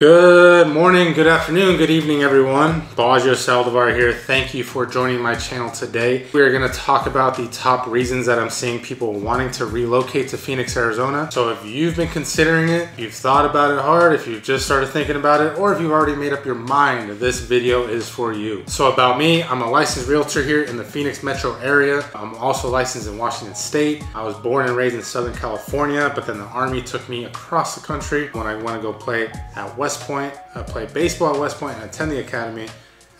Good morning, good afternoon, good evening, everyone. Baggio Saldivar here. Thank you for joining my channel today. We are going to talk about the top reasons that I'm seeing people wanting to relocate to Phoenix, Arizona. So if you've been considering it, you've thought about it hard, if you've just started thinking about it, or if you've already made up your mind, this video is for you. So about me, I'm a licensed realtor here in the Phoenix metro area. I'm also licensed in Washington State. I was born and raised in Southern California, but then the Army took me across the country when I want to go play at West Point. I played baseball at West Point and attend the academy.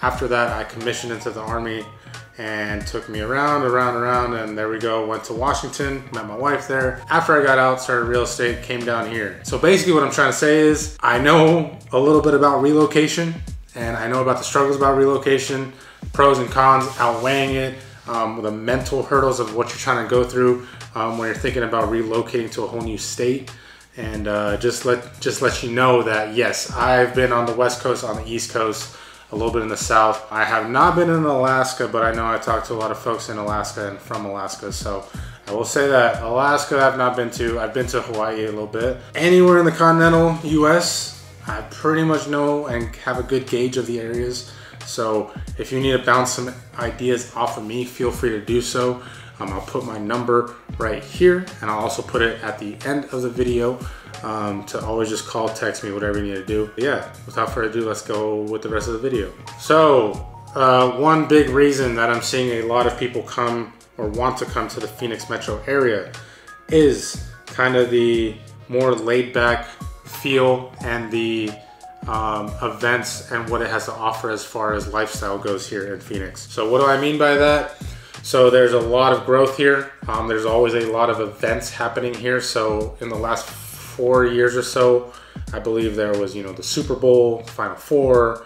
After that, I commissioned into the Army and took me around, and there we go. Went to Washington, met my wife there. After I got out, started real estate, came down here. So basically what I'm trying to say is, I know a little bit about relocation, and I know about the struggles about relocation, pros and cons, outweighing it, the mental hurdles of what you're trying to go through when you're thinking about relocating to a whole new state. And just let you know that yes, I've been on the West Coast, on the East Coast, a little bit in the South. I have not been in Alaska, but I know I talked to a lot of folks in Alaska and from Alaska. So I will say that Alaska I've not been to. I've been to Hawaii a little bit. Anywhere in the continental US, I pretty much know and have a good gauge of the areas. So if you need to bounce some ideas off of me, feel free to do so. I'll put my number right here, and I'll also put it at the end of the video to always just call, text me, whatever you need to do. But yeah, without further ado, let's go with the rest of the video. So one big reason that I'm seeing a lot of people come or want to come to the Phoenix metro area is kind of the more laid back feel and the events and what it has to offer as far as lifestyle goes here in Phoenix. So what do I mean by that? So there's a lot of growth here. There's always a lot of events happening here. So in the last 4 years or so, I believe there was, the Super Bowl, Final Four,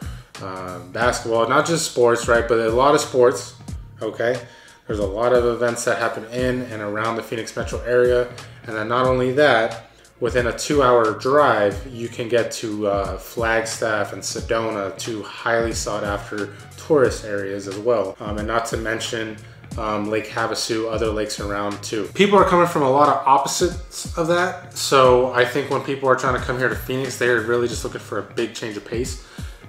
basketball, not just sports, right? But a lot of sports, okay? There's a lot of events that happen in and around the Phoenix metro area. And then not only that, within a 2-hour drive, you can get to Flagstaff and Sedona, two highly sought after tourist areas as well. And not to mention Lake Havasu, other lakes around too. People are coming from a lot of opposites of that. So I think when people are trying to come here to Phoenix, they're really just looking for a big change of pace.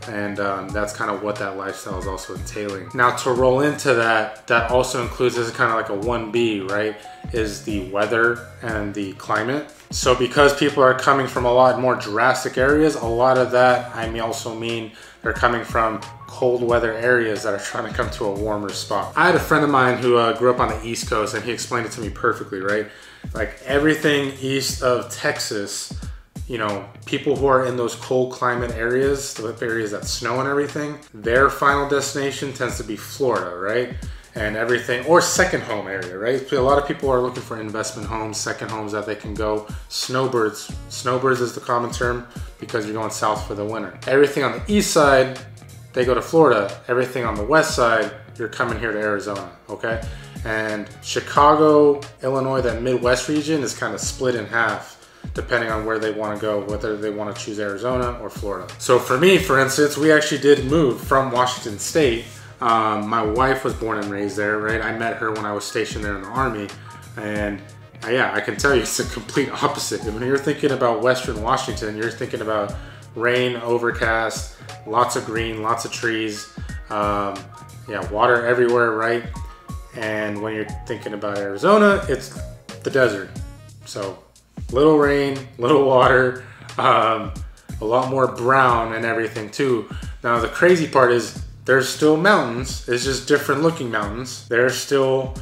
And that's kind of what that lifestyle is also entailing. Now to roll into that, that also includes, this is kind of like a 1B, right? Is the weather and the climate. So because people are coming from a lot more drastic areas, a lot of that, I also mean they're coming from cold weather areas that are trying to come to a warmer spot. I had a friend of mine who grew up on the East Coast, and he explained it to me perfectly, right? Like everything east of Texas, people who are in those cold climate areas, the areas that snow and everything, their final destination tends to be Florida, right? And everything, or second home area, right? A lot of people are looking for investment homes, second homes that they can go. Snowbirds. Snowbirds is the common term because you're going south for the winter. Everything on the east side, they go to Florida. Everything on the west side, you're coming here to Arizona, okay? And Chicago, Illinois, that Midwest region is kind of split in half depending on where they want to go, whether they want to choose Arizona or Florida. So for me, for instance, we actually did move from Washington State. My wife was born and raised there, right? I met her when I was stationed there in the Army. And yeah, I can tell you it's a complete opposite. When you're thinking about Western Washington, you're thinking about rain, overcast, lots of green, lots of trees, yeah, water everywhere, right? And when you're thinking about Arizona, it's the desert. So little rain, little water, a lot more brown and everything too. Now the crazy part is there's still mountains, it's just different looking mountains. There's still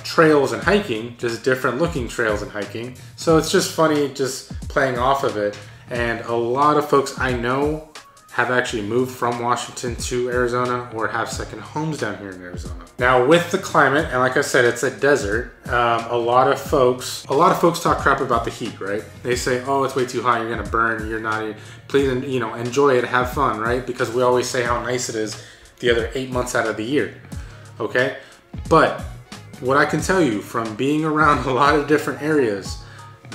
trails and hiking, just different looking trails and hiking. So it's just funny just playing off of it. And a lot of folks I know have actually moved from Washington to Arizona or have second homes down here in Arizona. Now with the climate, and like I said, it's a desert, a lot of folks talk crap about the heat, right? They say, oh, it's way too hot, you're gonna burn, you're not, please, enjoy it, have fun, right? Because we always say how nice it is the other 8 months out of the year, okay? But what I can tell you from being around a lot of different areas,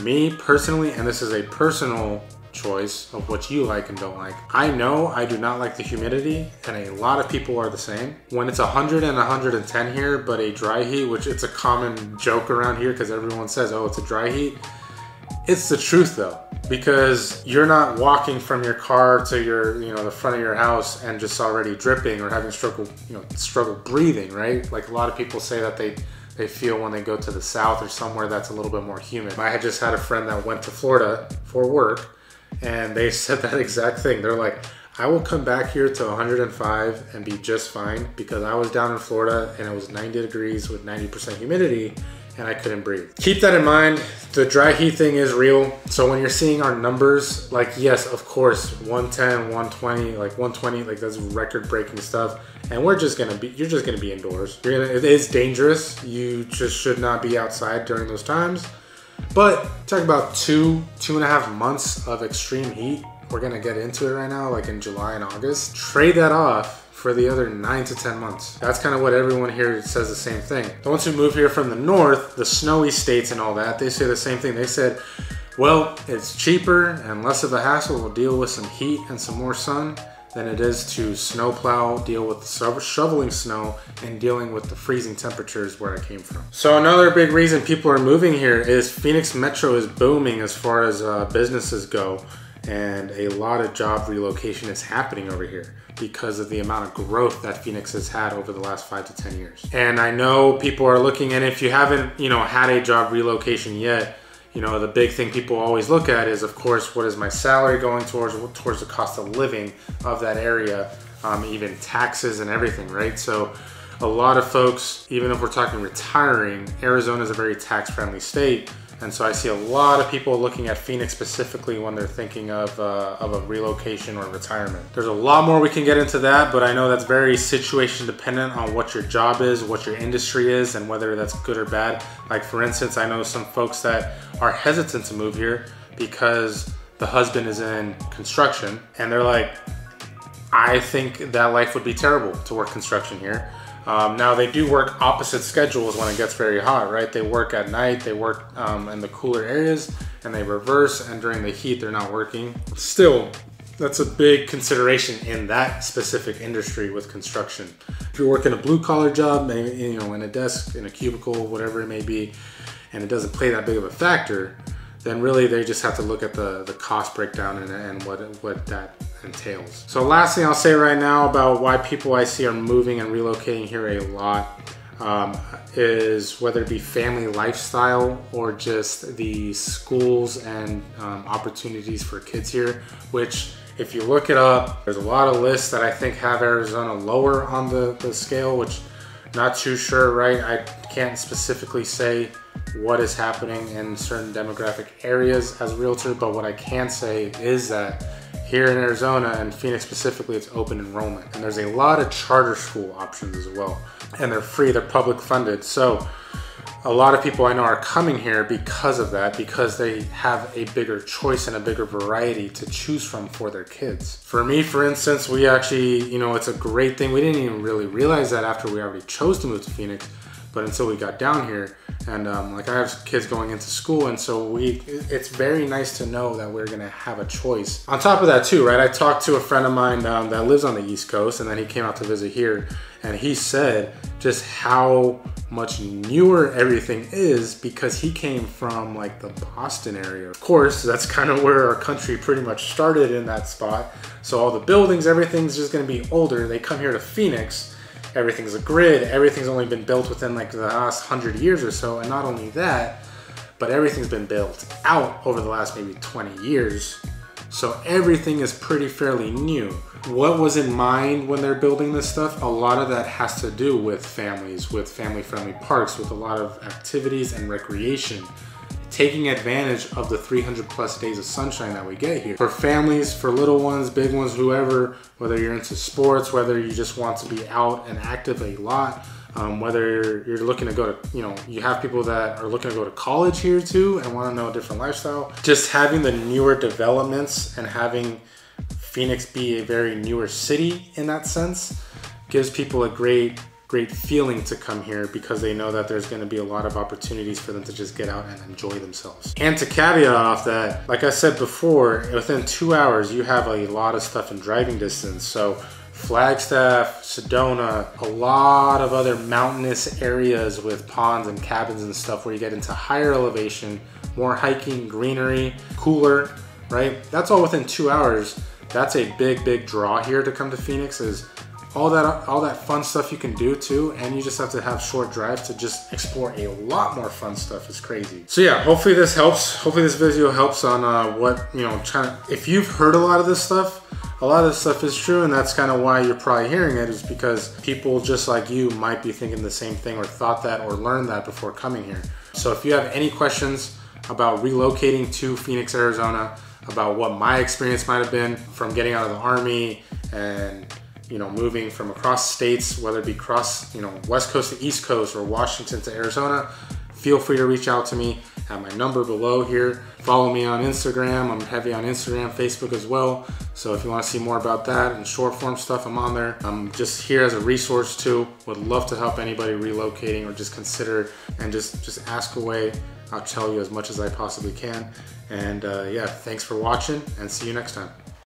me personally, and this is a personal choice of what you like and don't like. I know I do not like the humidity, and a lot of people are the same. When it's 100 and 110 here, but a dry heat, which it's a common joke around here because everyone says, oh, it's a dry heat. It's the truth though, because you're not walking from your car to your, the front of your house and just already dripping or having struggle breathing, right? Like a lot of people say that they feel when they go to the South or somewhere that's a little bit more humid. I had just had a friend that went to Florida for work, and they said that exact thing. They're like, I will come back here to 105 and be just fine, because I was down in Florida and it was 90 degrees with 90% humidity and I couldn't breathe. Keep that in mind. The dry heat thing is real. So when you're seeing our numbers, like, yes, of course, 110, 120, like 120, like that's record breaking stuff. And you're just gonna be indoors. It is dangerous. You just should not be outside during those times. But talk about 2.5 months of extreme heat. We're gonna get into it right now, like in July and August. Trade that off for the other 9 to 10 months. That's kind of what everyone here says the same thing. The ones who move here from the north, the snowy states and all that, they say the same thing. They said, well, it's cheaper and less of a hassle. We'll deal with some heat and some more sun than it is to snowplow, deal with shoveling snow, and dealing with the freezing temperatures where I came from. So another big reason people are moving here is Phoenix Metro is booming as far as businesses go, and a lot of job relocation is happening over here because of the amount of growth that Phoenix has had over the last 5 to 10 years. And I know people are looking, and if you haven't, had a job relocation yet, the big thing people always look at is, of course, what is my salary going towards the cost of living of that area, even taxes and everything, right? So a lot of folks, even if we're talking retiring, Arizona is a very tax-friendly state. And so I see a lot of people looking at Phoenix specifically when they're thinking of a relocation or retirement. There's a lot more we can get into that, but I know that's very situation dependent on what your job is, what your industry is, and whether that's good or bad. Like for instance, I know some folks that are hesitant to move here because the husband is in construction, and they're like, I think that life would be terrible to work construction here. Now they do work opposite schedules when it gets very hot, right? They work at night, they work in the cooler areas, and they reverse, and during the heat they're not working. Still, that's a big consideration in that specific industry with construction. If you're working a blue collar job, maybe, in a desk, in a cubicle, whatever it may be, and it doesn't play that big of a factor, then really they just have to look at the cost breakdown and what that entails. So last thing I'll say right now about why people I see are moving and relocating here a lot is whether it be family lifestyle or just the schools and opportunities for kids here, which if you look it up, there's a lot of lists that I think have Arizona lower on the scale, which not too sure, right? I can't specifically say what is happening in certain demographic areas as a realtor, but what I can say is that here in Arizona and Phoenix specifically, it's open enrollment. And there's a lot of charter school options as well. And they're free, they're public funded. So a lot of people I know are coming here because of that, because they have a bigger choice and a bigger variety to choose from for their kids. For me, for instance, we actually, it's a great thing. We didn't even really realize that after we already chose to move to Phoenix, but until we got down here. And I have kids going into school, and so it's very nice to know that we're gonna have a choice. On top of that too, right, I talked to a friend of mine that lives on the East Coast, and then he came out to visit here, and he said just how much newer everything is because he came from like the Boston area. Of course, that's kind of where our country pretty much started, in that spot. So all the buildings, everything's just gonna be older. They come here to Phoenix, everything's a grid, everything's only been built within like the last 100 years or so. And not only that, but everything's been built out over the last maybe 20 years. So everything is pretty fairly new. What was in mind when they're building this stuff? A lot of that has to do with families, with family-friendly parks, with a lot of activities and recreation, taking advantage of the 300 plus days of sunshine that we get here. For families, for little ones, big ones, whoever, whether you're into sports, whether you just want to be out and active a lot, whether you're looking to go to, you have people that are looking to go to college here too and want to know a different lifestyle. Just having the newer developments and having Phoenix be a very newer city in that sense gives people a great feeling to come here, because they know that there's going to be a lot of opportunities for them to just get out and enjoy themselves. And to caveat off that, like I said before, within 2 hours you have a lot of stuff in driving distance. So Flagstaff, Sedona, a lot of other mountainous areas with ponds and cabins and stuff where you get into higher elevation more hiking, greenery, cooler, right? That's all within 2 hours. That's a big draw here to come to Phoenix, is all that fun stuff you can do too, and you just have to have short drives to just explore a lot more fun stuff. It's crazy. So yeah, hopefully this helps. Hopefully this video helps on what, you know, if you've heard a lot of this stuff, a lot of this stuff is true, and that's kind of why you're probably hearing it, is because people just like you might be thinking the same thing, or thought that, or learned that before coming here. So if you have any questions about relocating to Phoenix, Arizona, about what my experience might have been from getting out of the Army and, you know, moving from across states, whether it be across, you know, West Coast to East Coast or Washington to Arizona, feel free to reach out to me. I have my number below here. Follow me on Instagram. I'm heavy on Instagram, Facebook as well. So if you want to see more about that and short form stuff, I'm on there. I'm just here as a resource too. Would love to help anybody relocating, or just consider, and just ask away. I'll tell you as much as I possibly can. And yeah, thanks for watching, and see you next time.